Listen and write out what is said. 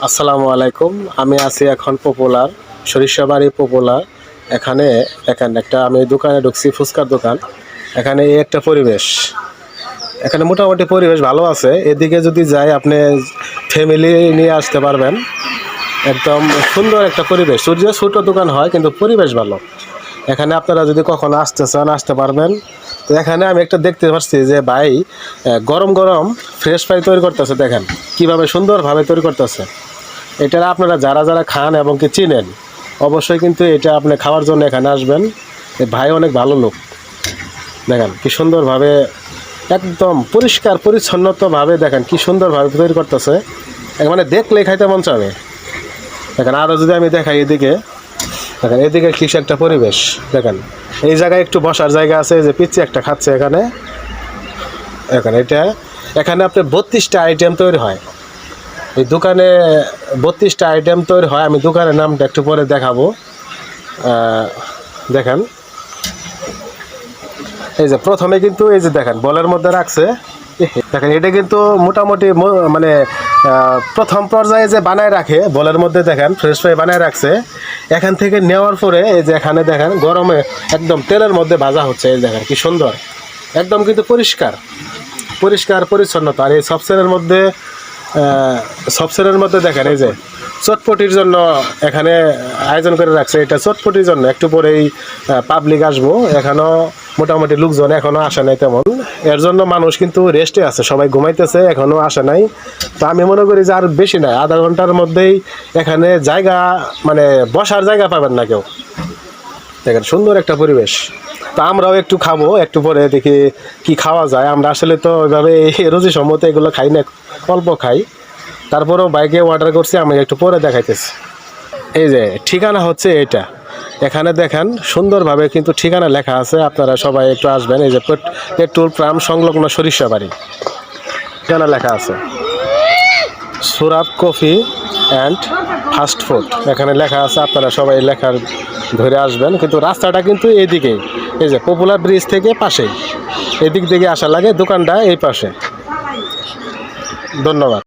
আসসালামু আলাইকুম। আমি আছি এখন পপুলার সরিষাবাড়ি পপুলার। এখানে দেখেন একটা আমি দোকানে ঢুকছি, ফুচকার দোকান। এখানে এই একটা পরিবেশ, এখানে মোটামুটি পরিবেশ ভালো আছে। এদিকে যদি যাই আপনি ফ্যামিলি নিয়ে আসতে পারবেন। একদম সুন্দর একটা পরিবেশ। যদিও ছোটো দোকান হয় কিন্তু পরিবেশ ভালো। এখানে আপনারা যদি কখনো আসতে চান আসতে পারবেন। তো এখানে আমি একটা দেখতে পাচ্ছি যে ভাই গরম গরম ফ্রেশ ফ্রাই তৈরি করতেছে। দেখেন কীভাবে সুন্দরভাবে তৈরি করতেছে। এটা আপনারা যারা যারা খান এবং কি চিনেন অবশ্যই কিন্তু এটা আপনি খাওয়ার জন্য এখানে আসবেন। ভাই অনেক ভালো লোক। দেখেন কি সুন্দরভাবে একদম পরিষ্কার পরিচ্ছন্নতাভাবে দেখেন কি সুন্দরভাবে তৈরি করতেছে। মানে দেখলেই খাইতে মন চাবে। দেখেন আরও যদি আমি দেখাই এদিকে, দেখেন এদিকে কি একটা পরিবেশ। দেখেন এই জায়গায় একটু বসার জায়গা আছে, যে পিচ্ছি একটা খাচ্ছে এখানে। এখানে আপনি 32টা আইটেম তৈরি হয়। এই দোকানে 32টা আইটেম তৈরি হয়। আমি দোকানের নামটা একটু পরে দেখাবো। দেখেন এই যে প্রথমে কিন্তু এই যে দেখেন বলের মধ্যে রাখছে। দেখেন এটা কিন্তু মোটামুটি মানে প্রথম পর্যায়ে যে বানায় রাখে বলের মধ্যে, দেখেন ফ্রেশ ফ্রাই বানায় রাখছে। এখান থেকে নেওয়ার পরে এই যে এখানে দেখেন গরমে একদম তেলের মধ্যে ভাজা হচ্ছে। এই দেখেন কি সুন্দর, একদম কিন্তু পরিষ্কার পরিচ্ছন্নতা। আর এই সফটওয়্যারের মধ্যে দেখেন এই যে চটপটির জন্য এখানে আয়োজন করে রাখছে। এটা চটপটির জন্য একটু পরেই পাবলিক আসবো। এখনও মোটামুটি লোকজন এখনও আসে নাই তেমন। এর জন্য মানুষ কিন্তু রেস্টে আছে, সবাই ঘুমাইতেছে, এখনও আসে নাই। তো আমি মনে করি যে আর বেশি নয়, আধা ঘন্টার মধ্যেই এখানে জায়গা মানে বসার জায়গা পাবেন না কেউ। দেখেন সুন্দর একটা পরিবেশ। তো আমরাও একটু খাবো, একটু পরে দেখি কি খাওয়া যায়। আমরা আসলে তো ওইভাবে রুচি সম্মত এগুলো খাই না, অল্প খাই। তারপরেও বাইকে অর্ডার করছি, আমি একটু পরে দেখাইতেছি। এই যে ঠিকানা হচ্ছে এটা। এখানে দেখেন সুন্দরভাবে কিন্তু ঠিকানা লেখা আছে। আপনারা সবাই একটু আসবেন। এই যে পেট্রোল পাম্প সংলগ্ন সরিষাবাড়ি ঠিকানা লেখা আছে। সুরাব কফি অ্যান্ড ফাস্ট ফুড এখানে লেখা আছে। আপনারা সবাই লেখার ধরে আসবেন। কিন্তু রাস্তাটা কিন্তু এইদিকেই, এই যে পপুলার ব্রিজ থেকে পাশেই, এদিক থেকে আসা লাগে। দোকানটা এই পাশে। ধন্যবাদ।